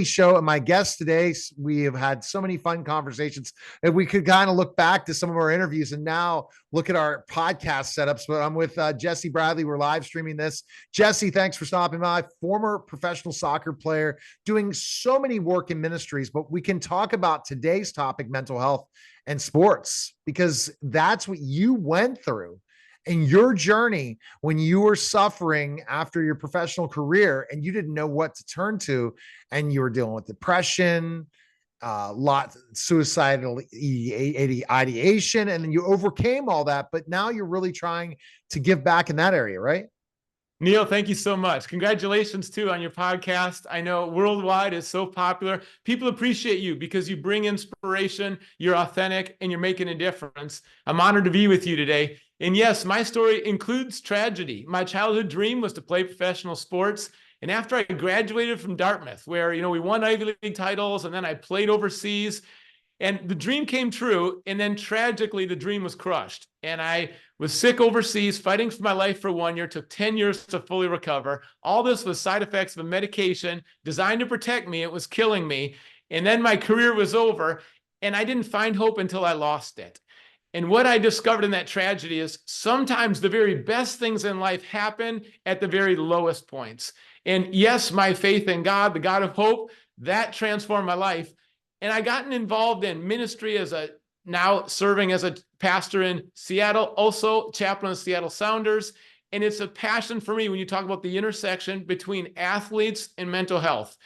show. And my guest today, we have had so many fun conversations that we could kind of look back to some of our interviews and now look at our podcast setups. But I'm with Jesse Bradley. We're live streaming this. Jesse, thanks for stopping by. Former professional soccer player, doing so many work in ministries, but we can talk about today's topic, mental health and sports, because that's what you went through in your journey when you were suffering after your professional career and you didn't know what to turn to, and you were dealing with depression, suicidal ideation, and then you overcame all that, but now you're really trying to give back in that area, right? Neil, thank you so much. Congratulations too on your podcast. I know worldwide is so popular. People appreciate you because you bring inspiration, you're authentic, and you're making a difference. I'm honored to be with you today. And yes, my story includes tragedy. My childhood dream was to play professional sports. And after I graduated from Dartmouth, where, we won Ivy League titles, and then I played overseas, and the dream came true, and then tragically, the dream was crushed. And I was sick overseas, fighting for my life for 1 year, took 10 years to fully recover. All this was side effects of a medication designed to protect me. It was killing me. And then my career was over, and I didn't find hope until I lost it. And what I discovered in that tragedy is sometimes the very best things in life happen at the very lowest points. And yes, my faith in God, the God of hope, that transformed my life. And I gotten involved in ministry now serving as a pastor in Seattle, also chaplain of Seattle Sounders. And it's a passion for me when you talk about the intersection between athletes and mental health.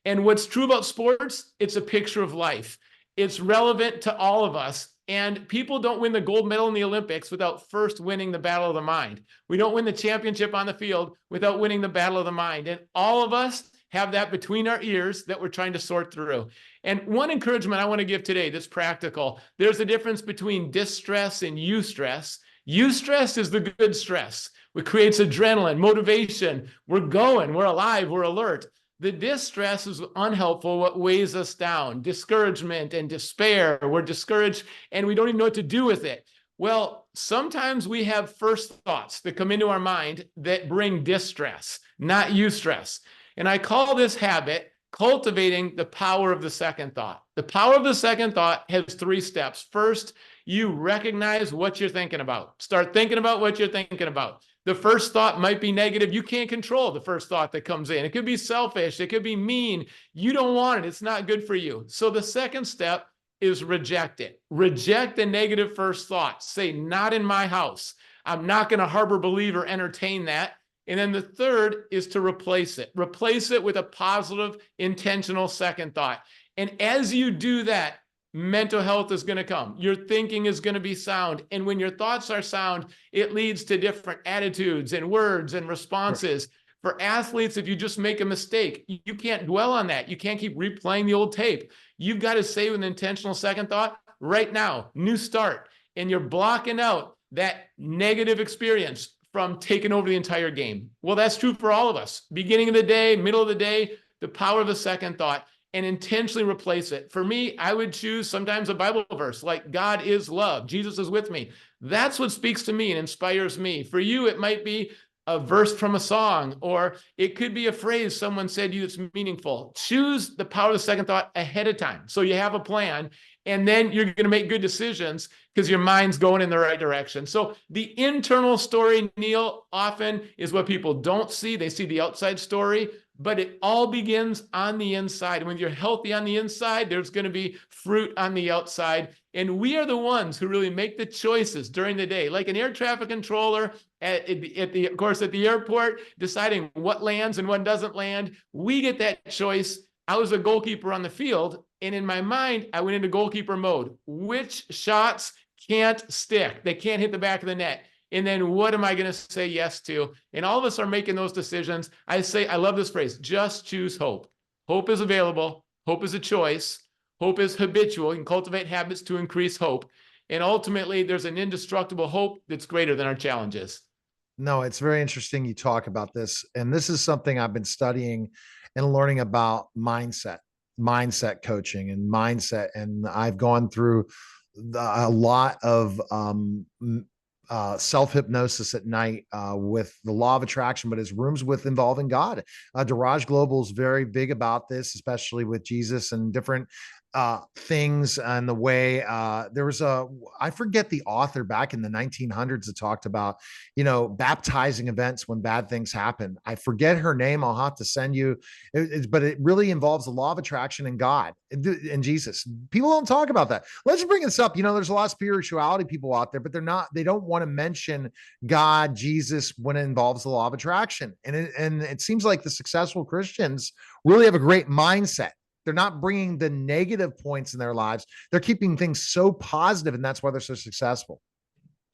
And what's true about sports, it's a picture of life. It's relevant to all of us. And people don't win the gold medal in the Olympics without first winning the battle of the mind. We don't win the championship on the field without winning the battle of the mind. And all of us have that between our ears that we're trying to sort through. And one encouragement I want to give today that's practical, there's a difference between distress and eustress. Eustress is the good stress. It creates adrenaline, motivation. We're going, we're alive, we're alert. The distress is unhelpful, what weighs us down, discouragement and despair. We're discouraged and we don't even know what to do with it. Well, sometimes we have first thoughts that come into our mind that bring distress, not eustress. And I call this habit cultivating the power of the second thought. The power of the second thought has 3 steps. First, you recognize what you're thinking about. Start thinking about what you're thinking about. The first thought might be negative. You can't control the first thought that comes in. It could be selfish. It could be mean. You don't want it. It's not good for you. So the second step is reject it. Reject the negative first thought. Say, not in my house. I'm not going to harbor, believe, or entertain that. And then the third is to replace it. Replace it with a positive, intentional second thought. And as you do that, mental health is going to come. Your thinking is going to be sound. And when your thoughts are sound, it leads to different attitudes and words and responses. Right. For athletes, if you just make a mistake, you can't dwell on that. You can't keep replaying the old tape. You've got to say with an intentional second thought, right now, new start. And you're blocking out that negative experience from taking over the entire game. Well, that's true for all of us. Beginning of the day, middle of the day, the power of the second thought, and intentionally replace it. For me, I would choose sometimes a Bible verse like God is love, Jesus is with me. That's what speaks to me and inspires me. For you, it might be a verse from a song, or it could be a phrase someone said to you that's meaningful. Choose the power of the second thought ahead of time so you have a plan, and then you're going to make good decisions because your mind's going in the right direction. So the internal story, Neil, often is what people don't see. They see the outside story, but it all begins on the inside. And when you're healthy on the inside, there's going to be fruit on the outside. And we are the ones who really make the choices during the day, like an air traffic controller at the airport, deciding what lands and what doesn't land. We get that choice. I was a goalkeeper on the field, and in my mind, I went into goalkeeper mode. Which shots can't stick? They can't hit the back of the net. And then what am I going to say yes to? And all of us are making those decisions. I love this phrase, just choose hope. Hope is available. Hope is a choice. Hope is habitual. You can cultivate habits to increase hope. And ultimately, there's an indestructible hope that's greater than our challenges. No, it's very interesting you talk about this. And this is something I've been studying and learning about mindset coaching and mindset. And I've gone through a lot of self-hypnosis at night with the law of attraction, but his rooms with involving God. Daraj Global is very big about this, especially with Jesus and different things and the way there was I forget the author back in the 1900s that talked about, baptizing events when bad things happen. I forget her name. I'll have to send you, but it really involves the law of attraction and God and Jesus. People don't talk about that. Let's bring this up. There's a lot of spirituality people out there, but they don't want to mention God, Jesus, when it involves the law of attraction. And it seems like the successful Christians really have a great mindset. They're not bringing the negative points in their lives. They're keeping things so positive, and that's why they're so successful.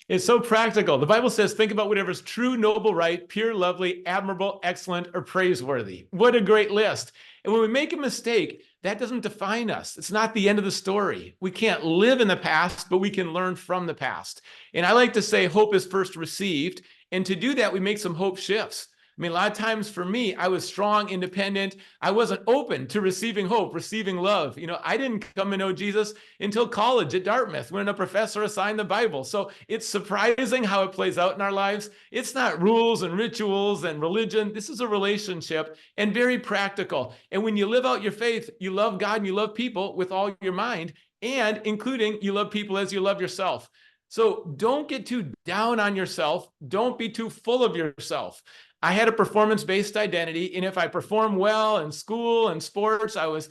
It's so practical. The Bible says, think about whatever's true, noble, right, pure, lovely, admirable, excellent, or praiseworthy. What a great list. And when we make a mistake, that doesn't define us. It's not the end of the story. We can't live in the past, but we can learn from the past. And I like to say hope is first received. And to do that, we make some hope shifts. I mean, a lot of times for me, I was strong, independent. I wasn't open to receiving hope, receiving love. I didn't come to know Jesus until college at Dartmouth when a professor assigned the Bible. So it's surprising how it plays out in our lives. It's not rules and rituals and religion. This is a relationship and very practical. And when you live out your faith, you love God and you love people with all your mind, and including you love people as you love yourself. So don't get too down on yourself. Don't be too full of yourself. I had a performance-based identity, and if I performed well in school and sports, I was,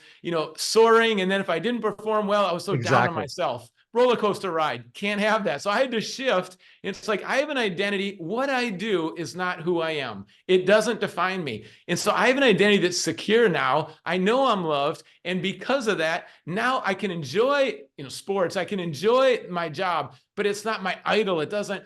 soaring. And then if I didn't perform well, I was so down on myself. Roller coaster ride. Can't have that. So I had to shift. It's like I have an identity. What I do is not who I am. It doesn't define me. And so I have an identity that's secure now. I know I'm loved. And because of that, now I can enjoy, sports. I can enjoy my job, but it's not my idol. It doesn't,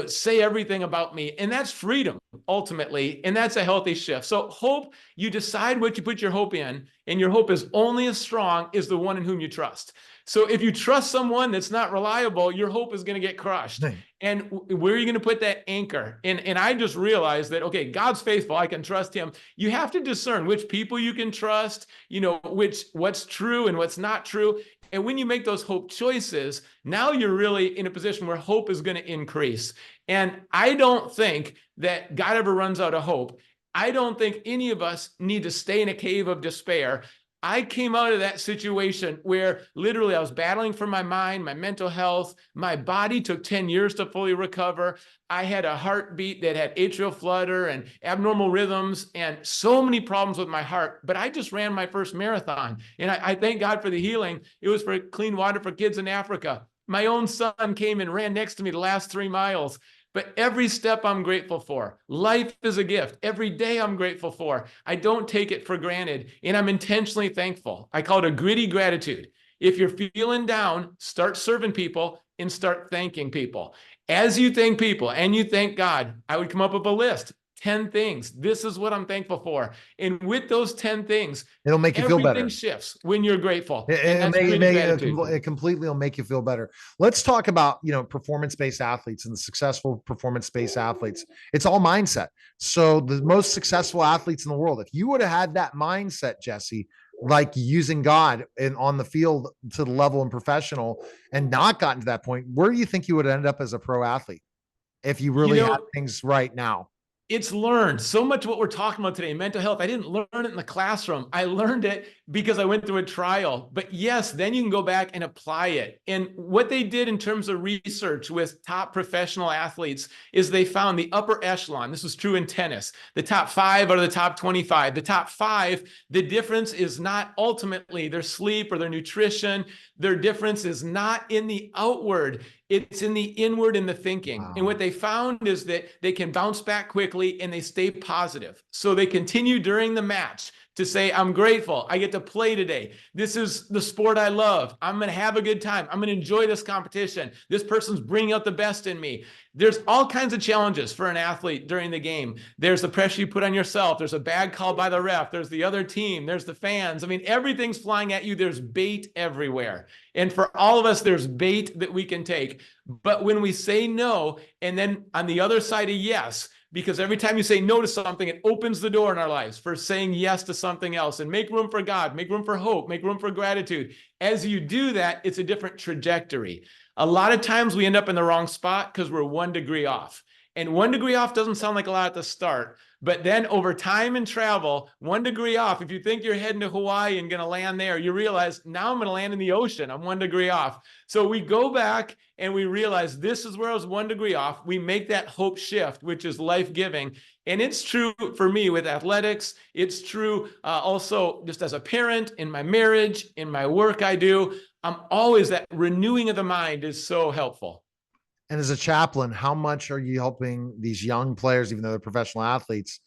say everything about me. And that's freedom ultimately. And that's a healthy shift. So hope, you decide what you put your hope in, and your hope is only as strong as the one in whom you trust. So if you trust someone that's not reliable, your hope is going to get crushed. Right. And where are you going to put that anchor? And I just realized that, okay, God's faithful. I can trust him. You have to discern which people you can trust, what's true and what's not true. And when you make those hope choices, now you're really in a position where hope is going to increase. And I don't think that God ever runs out of hope. I don't think any of us need to stay in a cave of despair. I came out of that situation where literally I was battling for my mind, my mental health. My body took 10 years to fully recover. I had a heartbeat that had atrial flutter and abnormal rhythms and so many problems with my heart. But I just ran my first marathon. And I thank God for the healing. It was for clean water for kids in Africa. My own son came and ran next to me the last 3 miles. But every step I'm grateful for. Life is a gift. Every day I'm grateful for. I don't take it for granted, and I'm intentionally thankful. I call it a gritty gratitude. If you're feeling down, start serving people and start thanking people. As you thank people and you thank God, I would come up with a list. 10 things. This is what I'm thankful for. And with those 10 things, it'll make you feel better. Everything shifts when you're grateful. It completely will make you feel better. Let's talk about, performance-based athletes and the successful performance-based athletes. It's all mindset. So the most successful athletes in the world, if you would have had that mindset, Jesse, like using God on the field to the level and professional and not gotten to that point, where do you think you would end up as a pro athlete if you really had things right now? It's learned. So much of what we're talking about today, mental health, I didn't learn it in the classroom. I learned it because I went through a trial. But yes, then you can go back and apply it. And what they did in terms of research with top professional athletes is they found the upper echelon. This was true in tennis. The top 5 out of the top 25. The top 5, the difference is not ultimately their sleep or their nutrition. Their difference is not in the outward. It's in the inward and the thinking. Wow. And what they found is that they can bounce back quickly and they stay positive. So they continue during the match to say, I'm grateful. I get to play today. This is the sport I love. I'm going to have a good time. I'm going to enjoy this competition. This person's bringing out the best in me. There's all kinds of challenges for an athlete during the game. There's the pressure you put on yourself. There's a bad call by the ref. There's the other team. There's the fans. I mean, everything's flying at you. There's bait everywhere. And for all of us, there's bait that we can take. But when we say no, and then on the other side, a yes, because every time you say no to something, it opens the door in our lives for saying yes to something else, and make room for God, make room for hope, make room for gratitude. As you do that, it's a different trajectory. A lot of times we end up in the wrong spot because we're 1 degree off. And 1 degree off doesn't sound like a lot at the start, but then over time and travel, 1 degree off, if you think you're heading to Hawaii and going to land there, you realize now I'm going to land in the ocean. I'm 1 degree off. So we go back and we realize this is where I was 1 degree off. We make that hope shift, which is life-giving. And it's true for me with athletics. It's true also just as a parent, in my marriage, in my work I do. I'm always, that renewing of the mind is so helpful. And as a chaplain, how much are you helping these young players, even though they're professional athletes,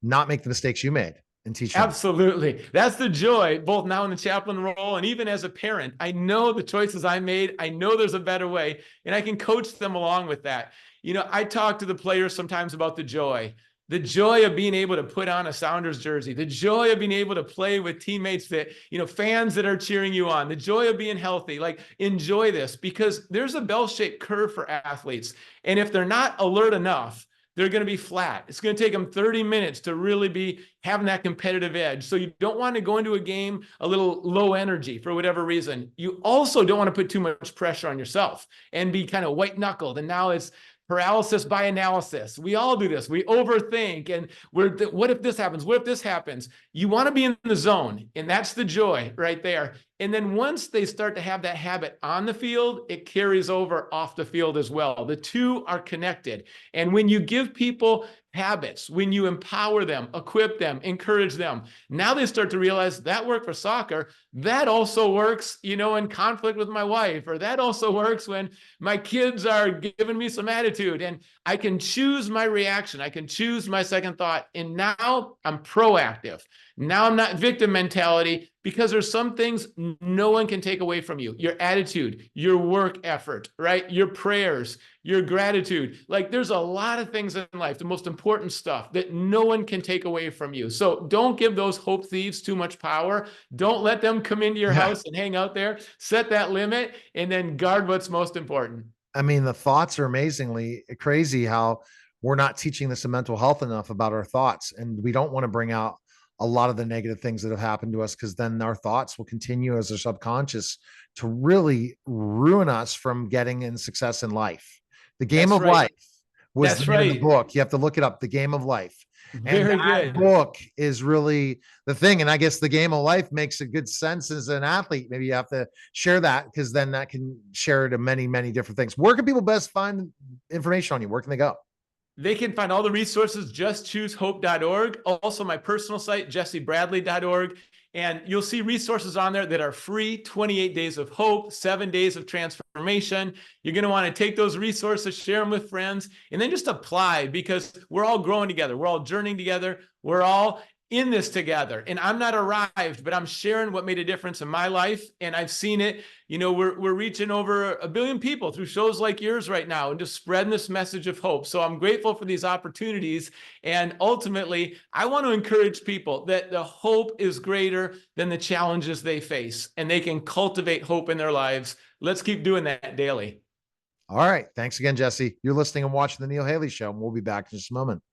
not make the mistakes you made and teach them? Absolutely. That's the joy, both now in the chaplain role and even as a parent. I know the choices I made. I know there's a better way, and I can coach them along with that. I talk to the players sometimes about the joy of being able to put on a Sounders jersey, the joy of being able to play with teammates that, fans that are cheering you on, the joy of being healthy. Like, enjoy this, because there's a bell-shaped curve for athletes. And if they're not alert enough, they're going to be flat. It's going to take them 30 minutes to really be having that competitive edge. So you don't want to go into a game a little low energy for whatever reason. You also don't want to put too much pressure on yourself and be kind of white knuckled. And now it's paralysis by analysis. We all do this. We overthink, and what if this happens? What if this happens? You want to be in the zone, and that's the joy right there. And then once they start to have that habit on the field, it carries over off the field as well. The two are connected. And when you give people habits, when you empower them, equip them, encourage them, now they start to realize that worked for soccer. That also works, in conflict with my wife, or that also works when my kids are giving me some attitude, and I can choose my reaction. I can choose my second thought. And now I'm proactive. Now I'm not victim mentality, because there's some things no one can take away from you. Your attitude, your work effort, right? Your prayers, your gratitude. Like, there's a lot of things in life, the most important stuff, that no one can take away from you. So don't give those hope thieves too much power. Don't let them come into your house and hang out there. Set that limit, and then guard what's most important. I mean, the thoughts are amazingly crazy how we're not teaching this in mental health enough about our thoughts. And we don't want to bring out a lot of the negative things that have happened to us, because then our thoughts will continue as a subconscious to really ruin us from getting in success in life. The Game of Life was the name of the book. You have to look it up. The Game of Life. Very good. Book is really the thing. And I guess the Game of Life makes a good sense as an athlete. Maybe you have to share that, because then that can share to many, many different things. Where can people best find information on you? Where can they go? They can find all the resources, justchoosehope.org. Also, my personal site, jessebradley.org. And you'll see resources on there that are free: 28 days of hope, 7 days of transformation. You're going to want to take those resources, share them with friends, and then just apply, because we're all growing together. We're all journeying together. We're all in this together. And I'm not arrived, but I'm sharing what made a difference in my life. And I've seen it. We're reaching over 1 billion people through shows like yours right now, and just spreading this message of hope. So I'm grateful for these opportunities. And ultimately, I want to encourage people that the hope is greater than the challenges they face, and they can cultivate hope in their lives. Let's keep doing that daily. All right. Thanks again, Jesse. You're listening and watching The Neil Haley Show, and we'll be back in just a moment.